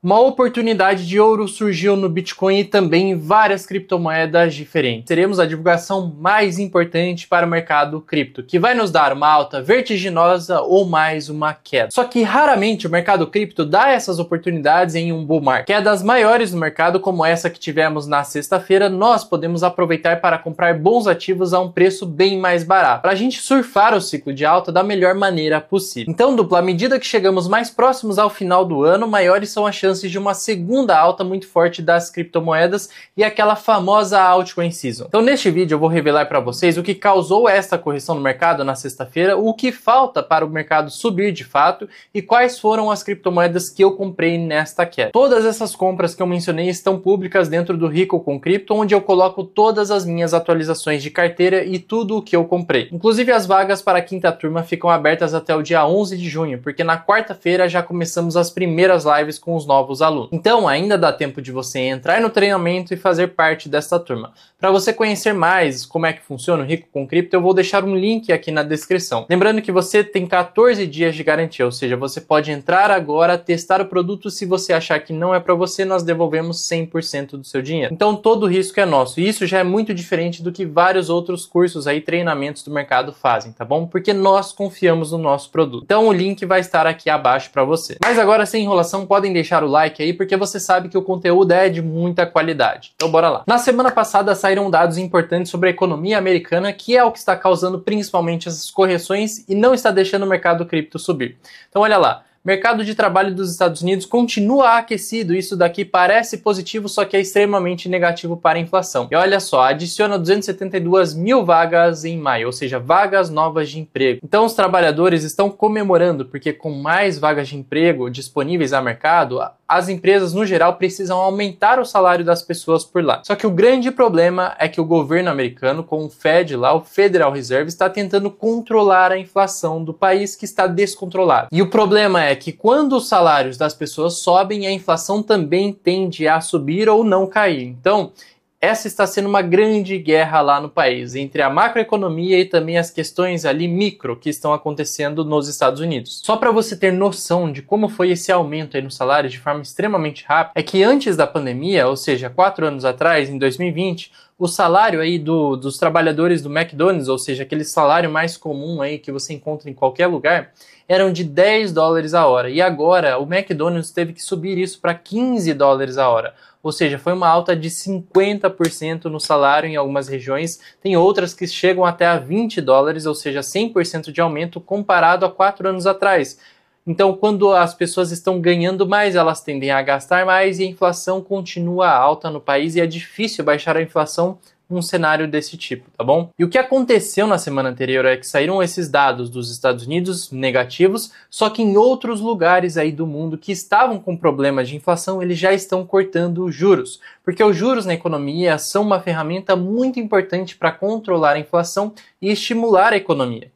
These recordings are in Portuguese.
Uma oportunidade de ouro surgiu no Bitcoin e também em várias criptomoedas diferentes. Teremos a divulgação mais importante para o mercado cripto, que vai nos dar uma alta vertiginosa ou mais uma queda. Só que raramente o mercado cripto dá essas oportunidades em um bull market. Quedas maiores no mercado, como essa que tivemos na sexta-feira, nós podemos aproveitar para comprar bons ativos a um preço bem mais barato, para a gente surfar o ciclo de alta da melhor maneira possível. Então, dupla, à medida que chegamos mais próximos ao final do ano, maiores são as chances de uma segunda alta muito forte das criptomoedas e aquela famosa altcoin season. Então neste vídeo eu vou revelar para vocês o que causou esta correção no mercado na sexta-feira, o que falta para o mercado subir de fato e quais foram as criptomoedas que eu comprei nesta queda. Todas essas compras que eu mencionei estão públicas dentro do Rico com Cripto, onde eu coloco todas as minhas atualizações de carteira e tudo o que eu comprei. Inclusive as vagas para a quinta turma ficam abertas até o dia 11 de junho, porque na quarta-feira já começamos as primeiras lives com os novos alunos. Então ainda dá tempo de você entrar no treinamento e fazer parte desta turma. Para você conhecer mais como é que funciona o Rico com Cripto, eu vou deixar um link aqui na descrição. Lembrando que você tem 14 dias de garantia, ou seja, você pode entrar agora, testar o produto, se você achar que não é para você, nós devolvemos 100% do seu dinheiro. Então todo o risco é nosso, e isso já é muito diferente do que vários outros cursos aí, treinamentos do mercado fazem, tá bom? Porque nós confiamos no nosso produto. Então o link vai estar aqui abaixo para você. Mas agora, sem enrolação, podem deixar o like aí, porque você sabe que o conteúdo é de muita qualidade. Então bora lá. Na semana passada saíram dados importantes sobre a economia americana, que é o que está causando principalmente essas correções e não está deixando o mercado cripto subir. Então olha lá. Mercado de trabalho dos Estados Unidos continua aquecido, isso daqui parece positivo, só que é extremamente negativo para a inflação. E olha só, adiciona 272 mil vagas em maio, ou seja, vagas novas de emprego. Então os trabalhadores estão comemorando, porque com mais vagas de emprego disponíveis ao mercado, as empresas no geral precisam aumentar o salário das pessoas por lá. Só que o grande problema é que o governo americano, com o Fed lá, o Federal Reserve, está tentando controlar a inflação do país, que está descontrolada. E o problema é que quando os salários das pessoas sobem, a inflação também tende a subir ou não cair. Então, essa está sendo uma grande guerra lá no país, entre a macroeconomia e também as questões ali micro que estão acontecendo nos Estados Unidos. Só para você ter noção de como foi esse aumento aí no salário de forma extremamente rápida, é que antes da pandemia, ou seja, 4 anos atrás, em 2020, o salário aí dos trabalhadores do McDonald's, ou seja, aquele salário mais comum aí que você encontra em qualquer lugar, eram de 10 dólares a hora. E agora o McDonald's teve que subir isso para 15 dólares a hora. Ou seja, foi uma alta de 50% no salário em algumas regiões. Tem outras que chegam até a 20 dólares, ou seja, 100% de aumento comparado a 4 anos atrás. Então, quando as pessoas estão ganhando mais, elas tendem a gastar mais e a inflação continua alta no país e é difícil baixar a inflação num cenário desse tipo, tá bom? E o que aconteceu na semana anterior é que saíram esses dados dos Estados Unidos negativos, só que em outros lugares aí do mundo que estavam com problemas de inflação, eles já estão cortando os juros, porque os juros na economia são uma ferramenta muito importante para controlar a inflação e estimular a economia.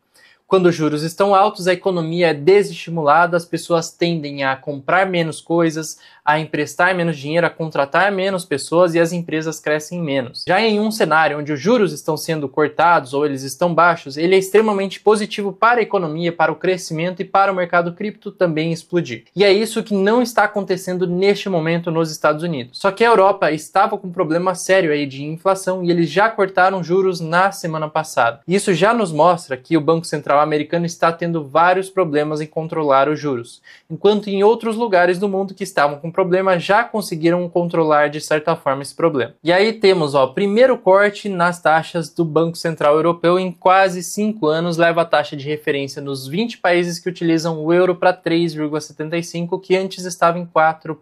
Quando os juros estão altos, a economia é desestimulada, as pessoas tendem a comprar menos coisas, a emprestar menos dinheiro, a contratar menos pessoas e as empresas crescem menos. Já em um cenário onde os juros estão sendo cortados ou eles estão baixos, ele é extremamente positivo para a economia, para o crescimento e para o mercado cripto também explodir. E é isso que não está acontecendo neste momento nos Estados Unidos. Só que a Europa estava com um problema sério aí de inflação e eles já cortaram juros na semana passada. Isso já nos mostra que o Banco Central americano está tendo vários problemas em controlar os juros, enquanto em outros lugares do mundo que estavam com problema já conseguiram controlar de certa forma esse problema. E aí temos o primeiro corte nas taxas do Banco Central Europeu em quase 5 anos, leva a taxa de referência nos 20 países que utilizam o euro para 3,75, que antes estava em 4%.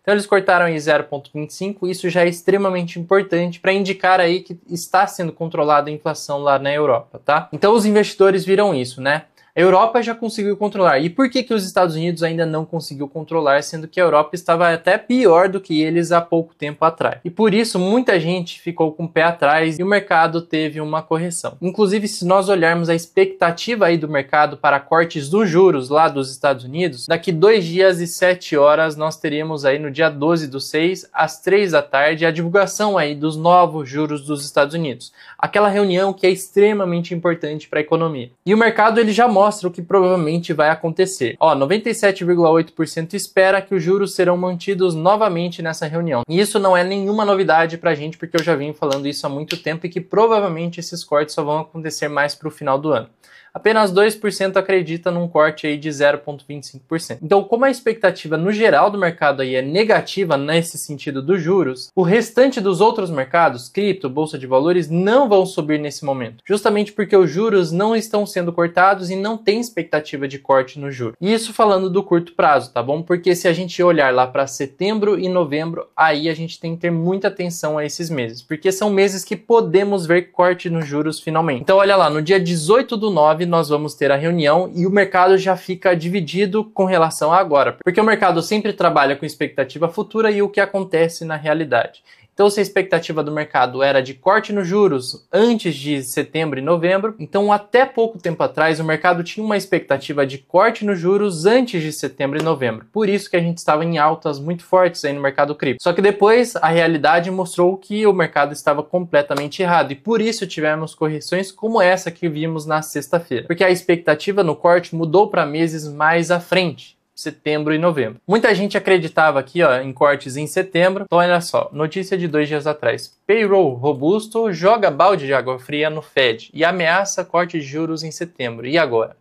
Então eles cortaram em 0,25, isso já é extremamente importante para indicar aí que está sendo controlada a inflação lá na Europa, tá? Então os investidores viram isso, né? A Europa já conseguiu controlar. E por que os Estados Unidos ainda não conseguiu controlar, sendo que a Europa estava até pior do que eles há pouco tempo atrás? E por isso muita gente ficou com o pé atrás e o mercado teve uma correção. Inclusive, se nós olharmos a expectativa aí do mercado para cortes dos juros lá dos Estados Unidos, daqui 2 dias e 7 horas nós teríamos aí no dia 12/6, às 3 da tarde, a divulgação aí dos novos juros dos Estados Unidos. Aquela reunião que é extremamente importante para a economia. E o mercado ele já mostra mostra o que provavelmente vai acontecer. Ó, 97,8% espera que os juros serão mantidos novamente nessa reunião. E isso não é nenhuma novidade pra gente, porque eu já vim falando isso há muito tempo e que provavelmente esses cortes só vão acontecer mais pro final do ano. Apenas 2% acredita num corte aí de 0,25%. Então, como a expectativa no geral do mercado aí é negativa nesse sentido dos juros, o restante dos outros mercados, cripto, bolsa de valores, não vão subir nesse momento. Justamente porque os juros não estão sendo cortados e não tem expectativa de corte no juro. Isso falando do curto prazo, tá bom? Porque se a gente olhar lá para setembro e novembro, aí a gente tem que ter muita atenção a esses meses, porque são meses que podemos ver corte nos juros finalmente. Então, olha lá, no dia 18/9, nós vamos ter a reunião e o mercado já fica dividido com relação a agora, porque o mercado sempre trabalha com expectativa futura e o que acontece na realidade. Então, se a expectativa do mercado era de corte nos juros antes de setembro e novembro, então até pouco tempo atrás o mercado tinha uma expectativa de corte nos juros antes de setembro e novembro. Por isso que a gente estava em altas muito fortes aí no mercado cripto. Só que depois a realidade mostrou que o mercado estava completamente errado e por isso tivemos correções como essa que vimos na sexta-feira. Porque a expectativa no corte mudou para meses mais à frente. Setembro e novembro. Muita gente acreditava aqui em cortes em setembro. Então olha só, notícia de 2 dias atrás. Payroll robusto joga balde de água fria no Fed e ameaça corte de juros em setembro. E agora?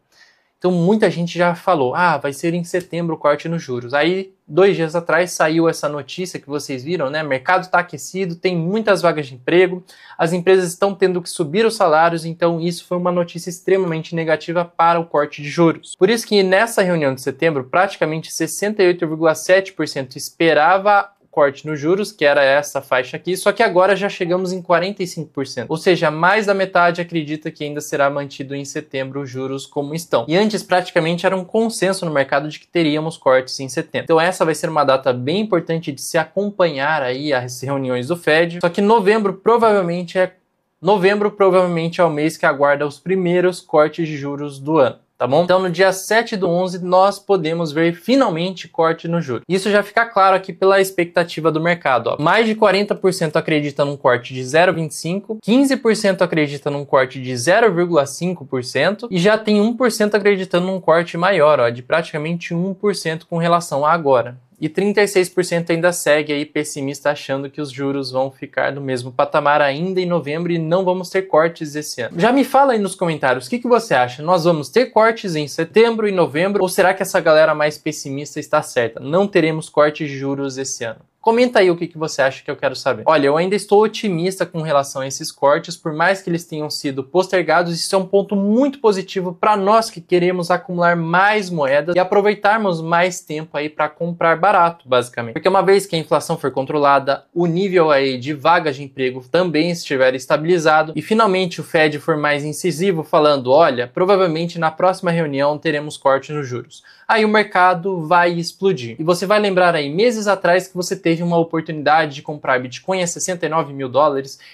Então muita gente já falou, vai ser em setembro o corte nos juros. Aí 2 dias atrás saiu essa notícia que vocês viram, né? O mercado está aquecido, tem muitas vagas de emprego, as empresas estão tendo que subir os salários, então isso foi uma notícia extremamente negativa para o corte de juros. Por isso que nessa reunião de setembro, praticamente 68,7% esperava corte nos juros, que era essa faixa aqui, só que agora já chegamos em 45%. Ou seja, mais da metade acredita que ainda será mantido em setembro os juros como estão. E antes praticamente era um consenso no mercado de que teríamos cortes em setembro. Então essa vai ser uma data bem importante de se acompanhar aí as reuniões do Fed. Só que novembro provavelmente é o mês que aguarda os primeiros cortes de juros do ano. Tá bom? Então no dia 7/11 nós podemos ver finalmente corte no juro. Isso já fica claro aqui pela expectativa do mercado. Mais de 40% acredita num corte de 0,25%, 15% acredita num corte de 0,5% e já tem 1% acreditando num corte maior, de praticamente 1% com relação a agora. E 36% ainda segue aí pessimista, achando que os juros vão ficar no mesmo patamar ainda em novembro e não vamos ter cortes esse ano. Já me fala aí nos comentários, o que você acha? Nós vamos ter cortes em setembro e novembro ou será que essa galera mais pessimista está certa? Não teremos cortes de juros esse ano. Comenta aí o que você acha, que eu quero saber. Olha, eu ainda estou otimista com relação a esses cortes, por mais que eles tenham sido postergados, isso é um ponto muito positivo para nós que queremos acumular mais moedas e aproveitarmos mais tempo aí para comprar barato, basicamente. Porque uma vez que a inflação for controlada, o nível aí de vagas de emprego também estiver estabilizado e finalmente o Fed for mais incisivo falando, olha, provavelmente na próxima reunião teremos corte nos juros. Aí o mercado vai explodir. E você vai lembrar aí meses atrás que você teve uma oportunidade de comprar Bitcoin a $69 mil,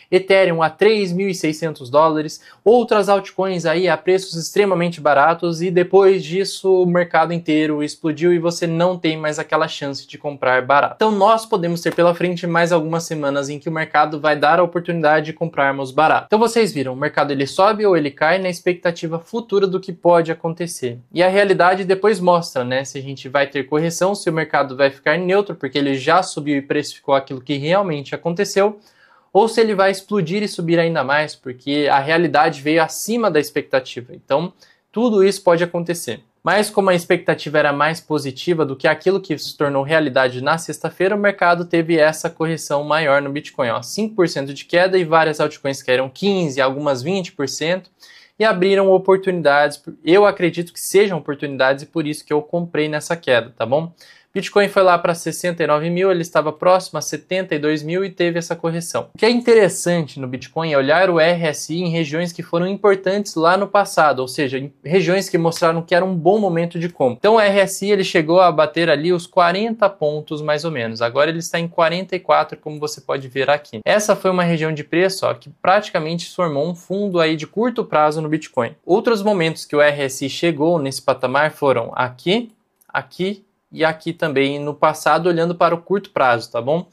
Ethereum a $3.600, outras altcoins aí a preços extremamente baratos e depois disso o mercado inteiro explodiu e você não tem mais aquela chance de comprar barato. Então nós podemos ter pela frente mais algumas semanas em que o mercado vai dar a oportunidade de comprarmos barato. Então vocês viram, o mercado ele sobe ou ele cai na expectativa futura do que pode acontecer. E a realidade depois mostra, né, se a gente vai ter correção, se o mercado vai ficar neutro porque ele já subiu e precificou aquilo que realmente aconteceu, ou se ele vai explodir e subir ainda mais, porque a realidade veio acima da expectativa. Então, tudo isso pode acontecer. Mas como a expectativa era mais positiva do que aquilo que se tornou realidade na sexta-feira, o mercado teve essa correção maior no Bitcoin. 5% de queda e várias altcoins caíram 15%, algumas 20%. E abriram oportunidades, eu acredito que sejam oportunidades e por isso que eu comprei nessa queda, tá bom? Bitcoin foi lá para 69 mil, ele estava próximo a 72 mil e teve essa correção. O que é interessante no Bitcoin é olhar o RSI em regiões que foram importantes lá no passado, ou seja, em regiões que mostraram que era um bom momento de compra. Então o RSI ele chegou a bater ali os 40 pontos mais ou menos, agora ele está em 44, como você pode ver aqui. Essa foi uma região de preço que praticamente formou um fundo aí de curto prazo no Bitcoin. Outros momentos que o RSI chegou nesse patamar foram aqui, aqui e aqui também no passado, olhando para o curto prazo, tá bom?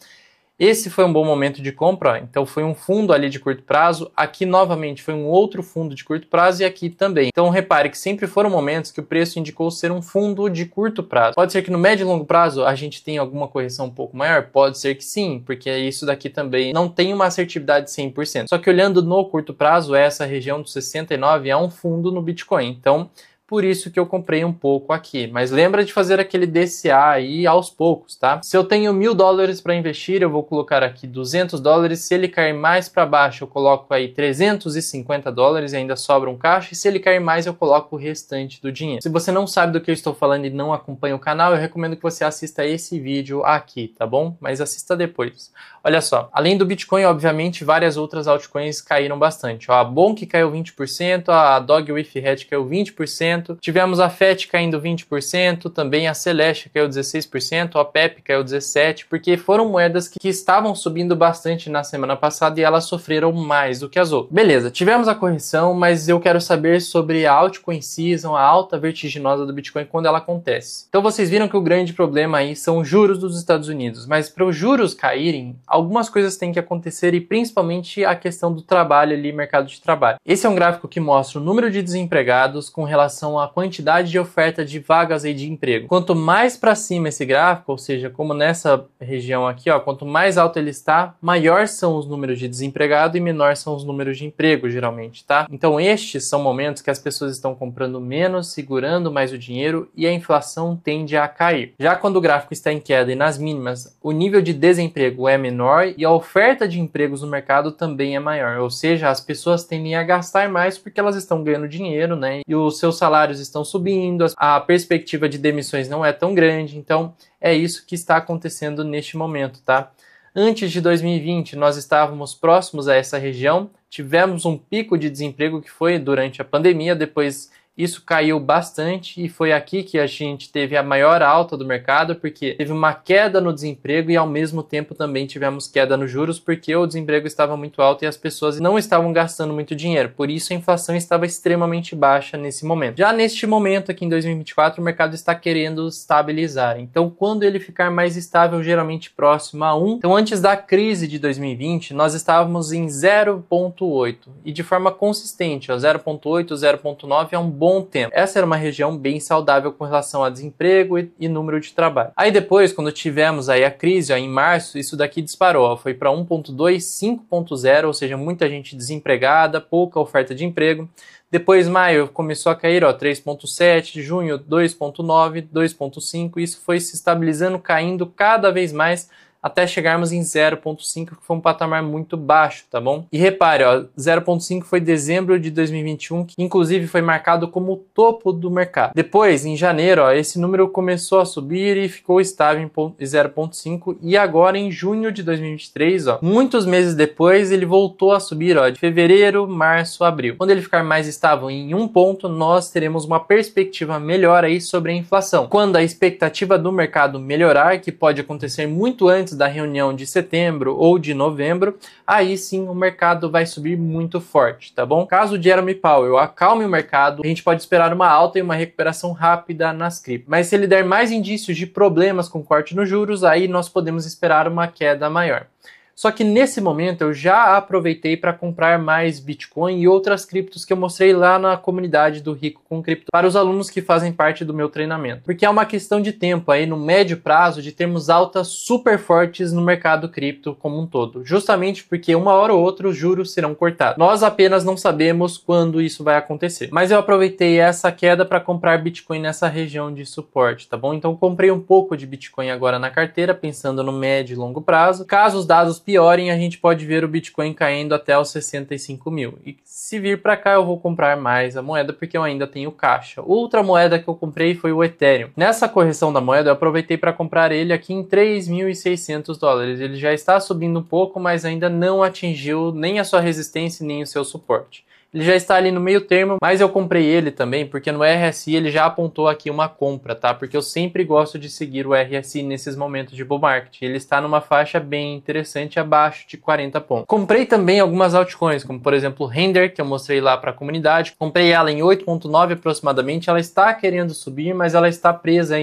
Esse foi um bom momento de compra, ó. Então foi um fundo ali de curto prazo, aqui novamente foi um outro fundo de curto prazo e aqui também. Então repare que sempre foram momentos que o preço indicou ser um fundo de curto prazo. Pode ser que no médio e longo prazo a gente tenha alguma correção um pouco maior? Pode ser que sim, porque isso daqui também não tem uma assertividade 100%. Só que olhando no curto prazo, essa região dos 69 é um fundo no Bitcoin. Então, por isso que eu comprei um pouco aqui. Mas lembra de fazer aquele DCA aí aos poucos, tá? Se eu tenho $1.000 para investir, eu vou colocar aqui $200. Se ele cair mais para baixo, eu coloco aí $350 e ainda sobra um caixa. E se ele cair mais, eu coloco o restante do dinheiro. Se você não sabe do que eu estou falando e não acompanha o canal, eu recomendo que você assista esse vídeo aqui, tá bom? Mas assista depois. Olha só, além do Bitcoin, obviamente, várias outras altcoins caíram bastante. Ó, a Bonk caiu 20%, a Dog with Hat caiu 20%, tivemos a FET caindo 20%, também a Celeste caiu 16%, a PEP caiu 17%, porque foram moedas que estavam subindo bastante na semana passada e elas sofreram mais do que as outras. Beleza, tivemos a correção, mas eu quero saber sobre a altcoin season, a alta vertiginosa do Bitcoin, quando ela acontece. Então vocês viram que o grande problema aí são os juros dos Estados Unidos, mas para os juros caírem, algumas coisas têm que acontecer e principalmente a questão do trabalho ali, mercado de trabalho. Esse é um gráfico que mostra o número de desempregados com relação à quantidade de oferta de vagas aí de emprego. Quanto mais para cima esse gráfico, ou seja, como nessa região aqui, ó, quanto mais alto ele está, maior são os números de desempregado e menor são os números de emprego, geralmente, tá? Então estes são momentos que as pessoas estão comprando menos, segurando mais o dinheiro e a inflação tende a cair. Já quando o gráfico está em queda e nas mínimas, o nível de desemprego é menor e a oferta de empregos no mercado também é maior, ou seja, as pessoas tendem a gastar mais porque elas estão ganhando dinheiro, né? E os seus salários estão subindo, a perspectiva de demissões não é tão grande, então é isso que está acontecendo neste momento, tá? Antes de 2020, nós estávamos próximos a essa região, tivemos um pico de desemprego que foi durante a pandemia, depois isso caiu bastante e foi aqui que a gente teve a maior alta do mercado, porque teve uma queda no desemprego e ao mesmo tempo também tivemos queda nos juros, porque o desemprego estava muito alto e as pessoas não estavam gastando muito dinheiro. Por isso a inflação estava extremamente baixa nesse momento. Já neste momento aqui em 2024, o mercado está querendo estabilizar. Então quando ele ficar mais estável, geralmente próximo a 1. Então antes da crise de 2020, nós estávamos em 0,8 e de forma consistente, ó, 0,8, 0,9 é um bom tempo. Essa era uma região bem saudável com relação a desemprego e número de trabalho. Aí depois, quando tivemos aí a crise, ó, em março, isso daqui disparou, ó, foi para 1.2, 5.0, ou seja, muita gente desempregada, pouca oferta de emprego. Depois, maio, começou a cair, ó, 3.7, junho, 2.9, 2.5, isso foi se estabilizando, caindo cada vez mais, até chegarmos em 0.5, que foi um patamar muito baixo, tá bom? E repare, ó, 0.5 foi dezembro de 2021, que inclusive foi marcado como o topo do mercado. Depois, em janeiro, ó, esse número começou a subir e ficou estável em 0.5, e agora em junho de 2023, ó, muitos meses depois, ele voltou a subir, ó, de fevereiro, março, abril. Quando ele ficar mais estável em 1 ponto, nós teremos uma perspectiva melhor aí sobre a inflação. Quando a expectativa do mercado melhorar, que pode acontecer muito antes da reunião de setembro ou de novembro, aí sim o mercado vai subir muito forte, tá bom? Caso Jerome Powell acalme o mercado, a gente pode esperar uma alta e uma recuperação rápida nas criptos. Mas se ele der mais indícios de problemas com corte nos juros, aí nós podemos esperar uma queda maior. Só que nesse momento eu já aproveitei para comprar mais Bitcoin e outras criptos que eu mostrei lá na comunidade do Rico com Cripto para os alunos que fazem parte do meu treinamento. Porque é uma questão de tempo aí no médio prazo de termos altas super fortes no mercado cripto como um todo. Justamente porque uma hora ou outra os juros serão cortados. Nós apenas não sabemos quando isso vai acontecer. Mas eu aproveitei essa queda para comprar Bitcoin nessa região de suporte, tá bom? Então comprei um pouco de Bitcoin agora na carteira, pensando no médio e longo prazo. Caso os dados piorem, a gente pode ver o Bitcoin caindo até os 65 mil. E se vir para cá, eu vou comprar mais a moeda, porque eu ainda tenho caixa. Outra moeda que eu comprei foi o Ethereum. Nessa correção da moeda, eu aproveitei para comprar ele aqui em 3.600 dólares. Ele já está subindo um pouco, mas ainda não atingiu nem a sua resistência, nem o seu suporte. Ele já está ali no meio termo, mas eu comprei ele também porque no RSI ele já apontou aqui uma compra, tá? Porque eu sempre gosto de seguir o RSI nesses momentos de bull market. Ele está numa faixa bem interessante, abaixo de 40 pontos. Comprei também algumas altcoins, como por exemplo o Render, que eu mostrei lá para a comunidade. Comprei ela em 8.9 aproximadamente. Ela está querendo subir, mas ela está presa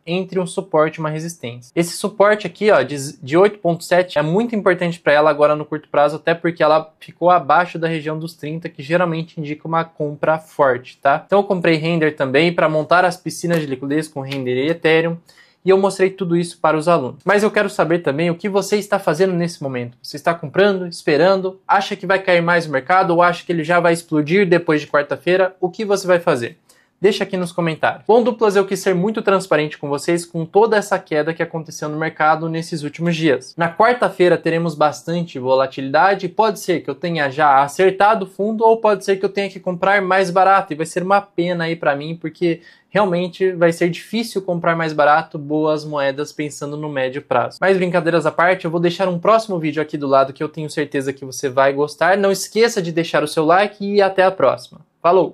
entre um suporte e uma resistência. Esse suporte aqui, ó, de 8.7 é muito importante para ela agora no curto prazo, até porque ela ficou abaixo da região dos 30, que geralmente indica uma compra forte, tá? Então eu comprei Render também para montar as piscinas de liquidez com Render e Ethereum. E eu mostrei tudo isso para os alunos. Mas eu quero saber também o que você está fazendo nesse momento. Você está comprando, esperando, acha que vai cair mais o mercado ou acha que ele já vai explodir depois de quarta-feira? O que você vai fazer? Deixa aqui nos comentários. Bom, duplas, eu quis ser muito transparente com vocês com toda essa queda que aconteceu no mercado nesses últimos dias. Na quarta-feira teremos bastante volatilidade e pode ser que eu tenha já acertado o fundo ou pode ser que eu tenha que comprar mais barato e vai ser uma pena aí para mim porque realmente vai ser difícil comprar mais barato boas moedas pensando no médio prazo. Mas brincadeiras à parte, eu vou deixar um próximo vídeo aqui do lado que eu tenho certeza que você vai gostar. Não esqueça de deixar o seu like e até a próxima. Falou!